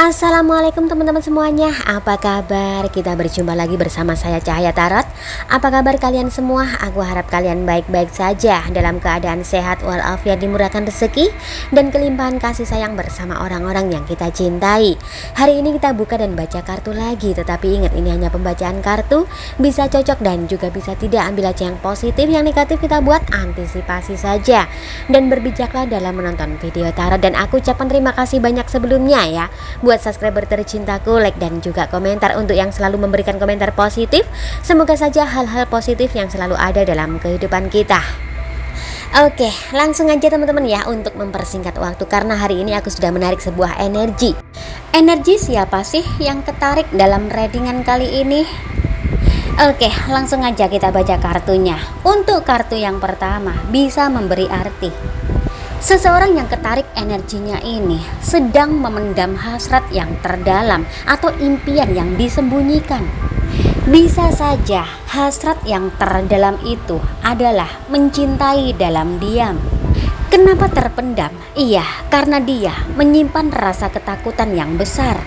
Assalamualaikum teman-teman semuanya. Apa kabar? Kita berjumpa lagi bersama saya Cahaya Tarot. Apa kabar kalian semua? Aku harap kalian baik-baik saja, dalam keadaan sehat walafiat, dimurahkan rezeki dan kelimpahan kasih sayang bersama orang-orang yang kita cintai. Hari ini kita buka dan baca kartu lagi. Tetapi ingat, ini hanya pembacaan kartu, bisa cocok dan juga bisa tidak. Ambil aja yang positif, yang negatif kita buat antisipasi saja. Dan berbijaklah dalam menonton video tarot. Dan aku ucapkan terima kasih banyak sebelumnya ya buat subscriber tercintaku, like dan juga komentar untuk yang selalu memberikan komentar positif. Semoga saja hal-hal positif yang selalu ada dalam kehidupan kita. Oke, langsung aja teman-teman ya, untuk mempersingkat waktu, karena hari ini aku sudah menarik sebuah energi. Energi siapa sih yang ketarik dalam readingan kali ini? Oke, langsung aja kita baca kartunya. Untuk kartu yang pertama, bisa memberi arti. Seseorang yang ketarik energinya ini sedang memendam hasrat yang terdalam atau impian yang disembunyikan. Bisa saja hasrat yang terdalam itu adalah mencintai dalam diam. Kenapa terpendam? Iya, karena dia menyimpan rasa ketakutan yang besar.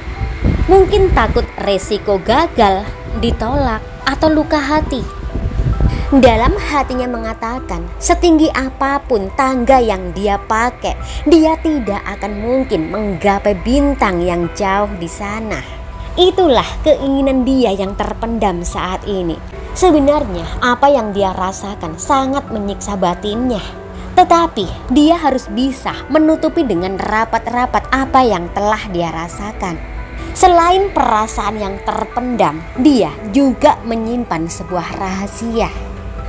Mungkin takut resiko gagal, ditolak, atau luka hati. Dalam hatinya mengatakan, setinggi apapun tangga yang dia pakai, dia tidak akan mungkin menggapai bintang yang jauh di sana. Itulah keinginan dia yang terpendam saat ini. Sebenarnya apa yang dia rasakan sangat menyiksa batinnya. Tetapi dia harus bisa menutupi dengan rapat-rapat apa yang telah dia rasakan. Selain perasaan yang terpendam, dia juga menyimpan sebuah rahasia.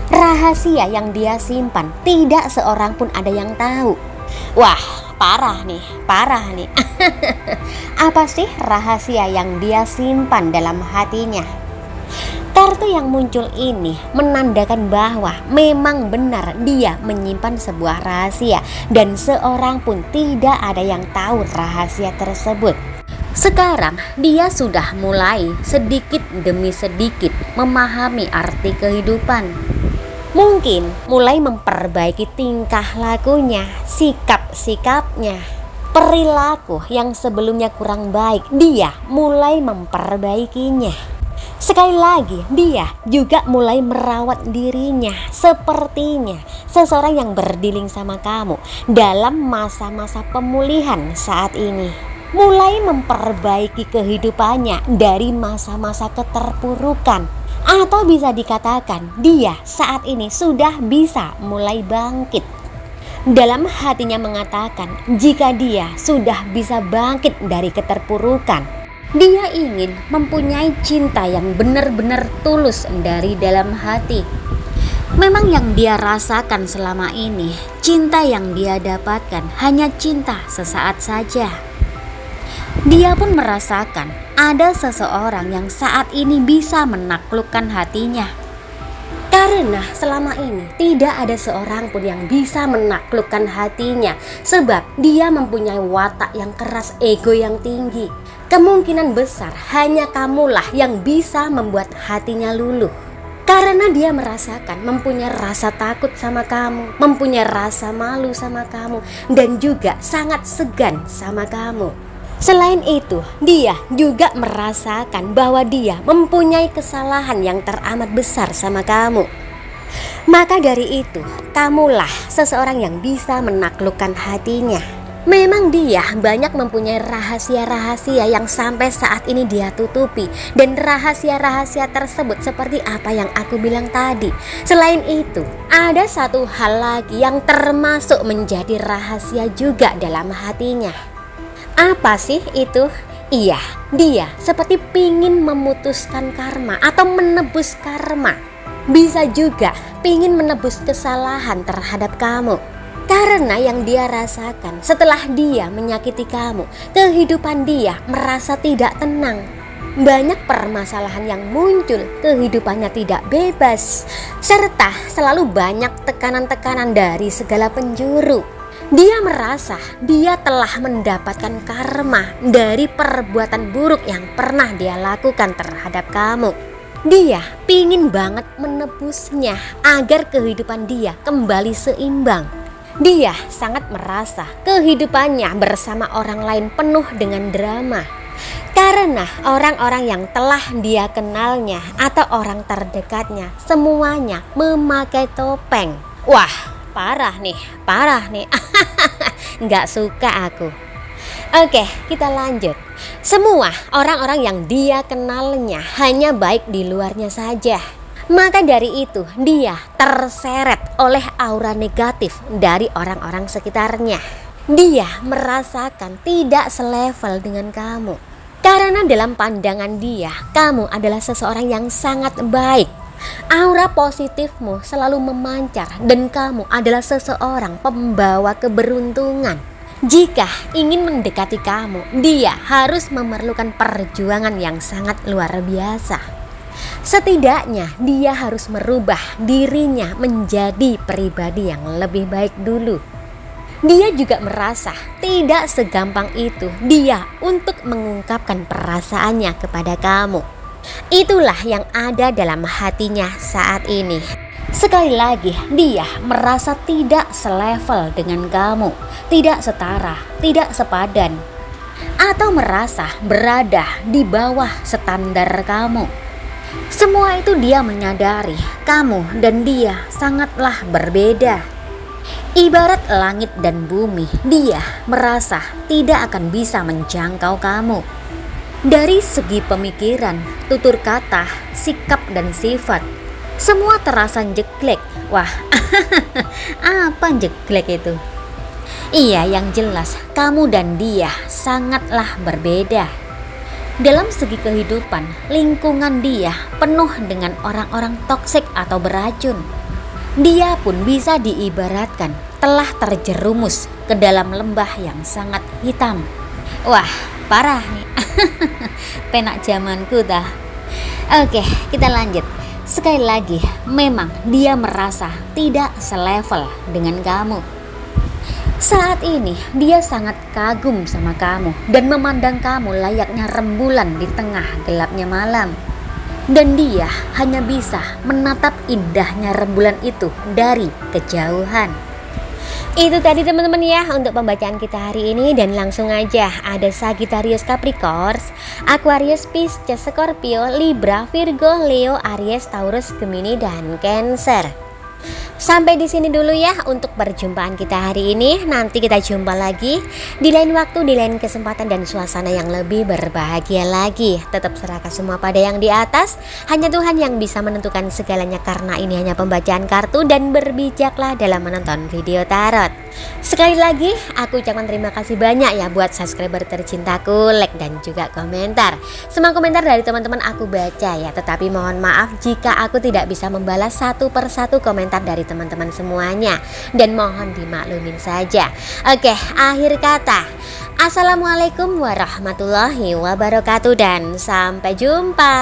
Rahasia yang dia simpan, tidak seorang pun ada yang tahu. Wah, parah nih. Apa sih rahasia yang dia simpan dalam hatinya? Kartu yang muncul ini menandakan bahwa memang benar dia menyimpan sebuah rahasia, dan seorang pun tidak ada yang tahu rahasia tersebut. Sekarang dia sudah mulai sedikit demi sedikit memahami arti kehidupan. Mungkin mulai memperbaiki tingkah lakunya, sikap-sikapnya, perilaku yang sebelumnya kurang baik, dia mulai memperbaikinya. Sekali lagi, dia juga mulai merawat dirinya. Sepertinya seseorang yang berdiling sama kamu dalam masa-masa pemulihan saat ini, mulai memperbaiki kehidupannya dari masa-masa keterpurukan. Atau bisa dikatakan dia saat ini sudah bisa mulai bangkit. Dalam hatinya mengatakan, jika dia sudah bisa bangkit dari keterpurukan, dia ingin mempunyai cinta yang benar-benar tulus dari dalam hati. Memang yang dia rasakan selama ini, cinta yang dia dapatkan hanya cinta sesaat saja. Dia pun merasakan ada seseorang yang saat ini bisa menaklukkan hatinya. Karena selama ini tidak ada seorang pun yang bisa menaklukkan hatinya, sebab dia mempunyai watak yang keras, ego yang tinggi. Kemungkinan besar hanya kamulah yang bisa membuat hatinya luluh. Karena dia merasakan mempunyai rasa takut sama kamu, mempunyai rasa malu sama kamu, dan juga sangat segan sama kamu. Selain itu, dia juga merasakan bahwa dia mempunyai kesalahan yang teramat besar sama kamu. Maka dari itu, kamulah seseorang yang bisa menaklukkan hatinya. Memang dia banyak mempunyai rahasia-rahasia yang sampai saat ini dia tutupi. Dan rahasia-rahasia tersebut seperti apa yang aku bilang tadi. Selain itu, ada satu hal lagi yang termasuk menjadi rahasia juga dalam hatinya. Apa sih itu? Iya, dia seperti pingin memutuskan karma atau menebus karma. Bisa juga pingin menebus kesalahan terhadap kamu. Karena yang dia rasakan setelah dia menyakiti kamu, kehidupan dia merasa tidak tenang. Banyak permasalahan yang muncul, kehidupannya tidak bebas, serta selalu banyak tekanan-tekanan dari segala penjuru. Dia merasa dia telah mendapatkan karma dari perbuatan buruk yang pernah dia lakukan terhadap kamu. Dia pingin banget menebusnya agar kehidupan dia kembali seimbang. Dia sangat merasa kehidupannya bersama orang lain penuh dengan drama. Karena orang-orang yang telah dia kenalnya atau orang terdekatnya semuanya memakai topeng. Wah, parah nih. Nggak suka aku. Oke, kita lanjut. Semua orang-orang yang dia kenalnya hanya baik di luarnya saja. Maka dari itu dia terseret oleh aura negatif dari orang-orang sekitarnya. Dia merasakan tidak selevel dengan kamu. Karena dalam pandangan dia, kamu adalah seseorang yang sangat baik. Aura positifmu selalu memancar dan kamu adalah seseorang pembawa keberuntungan. Jika ingin mendekati kamu, dia harus memerlukan perjuangan yang sangat luar biasa. Setidaknya dia harus merubah dirinya menjadi pribadi yang lebih baik dulu. Dia juga merasa tidak segampang itu dia untuk mengungkapkan perasaannya kepada kamu. Itulah yang ada dalam hatinya saat ini. Sekali lagi dia merasa tidak selevel dengan kamu, tidak setara, tidak sepadan, atau merasa berada di bawah standar kamu. Semua itu dia menyadari kamu dan dia sangatlah berbeda. Ibarat langit dan bumi, dia merasa tidak akan bisa menjangkau kamu. Dari segi pemikiran, tutur kata, sikap dan sifat, semua terasa jeglek. Wah, apa jeglek itu? Iya, yang jelas kamu dan dia sangatlah berbeda. Dalam segi kehidupan, lingkungan dia penuh dengan orang-orang toksik atau beracun. Dia pun bisa diibaratkan telah terjerumus ke dalam lembah yang sangat hitam. Wah, parah nih. Penak zamanku dah. Oke, kita lanjut. Sekali lagi, memang dia merasa tidak selevel dengan kamu. Saat ini dia sangat kagum sama kamu dan memandang kamu layaknya rembulan di tengah gelapnya malam. Dan dia hanya bisa menatap indahnya rembulan itu dari kejauhan. Itu tadi teman-teman ya untuk pembacaan kita hari ini. Dan langsung aja ada Sagittarius, Capricorn, Aquarius, Pisces, Scorpio, Libra, Virgo, Leo, Aries, Taurus, Gemini, dan Cancer. Sampai di sini dulu ya untuk perjumpaan kita hari ini. Nanti kita jumpa lagi di lain waktu, di lain kesempatan dan suasana yang lebih berbahagia lagi. Tetap serahkan semua pada yang di atas. Hanya Tuhan yang bisa menentukan segalanya, karena ini hanya pembacaan kartu, dan berbijaklah dalam menonton video tarot. Sekali lagi aku ucapkan terima kasih banyak ya buat subscriber tercintaku, like dan juga komentar. Semua komentar dari teman-teman aku baca ya, tetapi mohon maaf jika aku tidak bisa membalas satu persatu komentar dari teman-teman semuanya, dan mohon dimaklumin saja. Oke, akhir kata, assalamualaikum warahmatullahi wabarakatuh dan sampai jumpa.